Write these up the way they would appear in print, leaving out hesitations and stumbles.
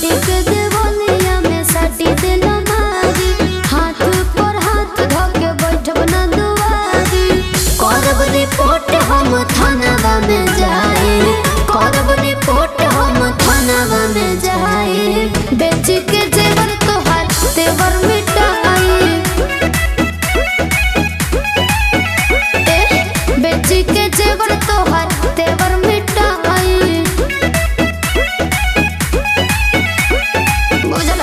माटी के देवलिया में साटी दिल मारी, हाथ पर हाथ धके बैठब ना दुआरी। करब रिपोर्ट हम थानावा में जाए, करब रिपोर्ट हम थानावा में जाए। बेच के जेवर तोहार तेवर मिटाई, बेच के जेवर तोहार तेवर मिटाई। बुझल?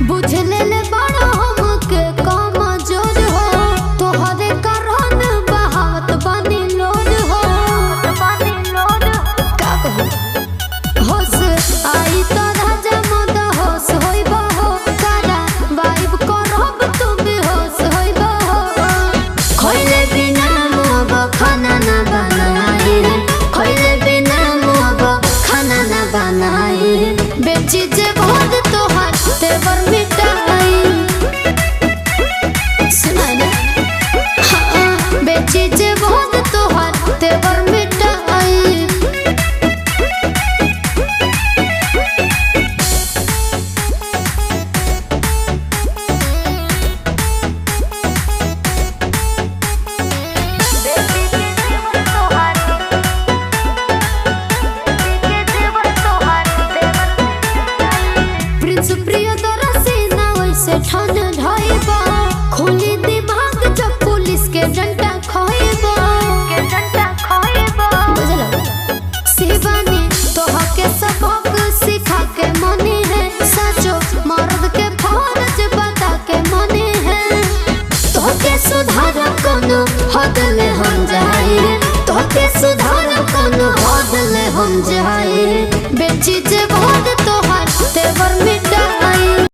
बुझ ले बड़ा हमके काम जोर हो, तोहरे कारण बहावत बानी लोड हो। का कहू होश आई तो राजा मद होश होइबा हो, सारा वाइब करब तू बेहोश होइबा हो। खइले बिना मुब खाना ना बनाई, खइले बिना मुब खाना ना बनाई। बेची जे बहुत तोहार तेवर मिटाई, सुना ना? हाँ, बेची जे बहुत तोहार तेवर मिटाई। प्रिंस प्रियदर्शी ना वैसे ठान ढाइबा, खुली दिमाग जब पुलिस के डंडा खाइबा। बुझल? शिवानी तोहके सबक सिखा के मनी है, सचो मर्द के फर्ज बता के मनी है। तोहके सुधार कोनो हद ले हम जाए, तोहके सुधार कोनो हद ले हम जाए। बेची जे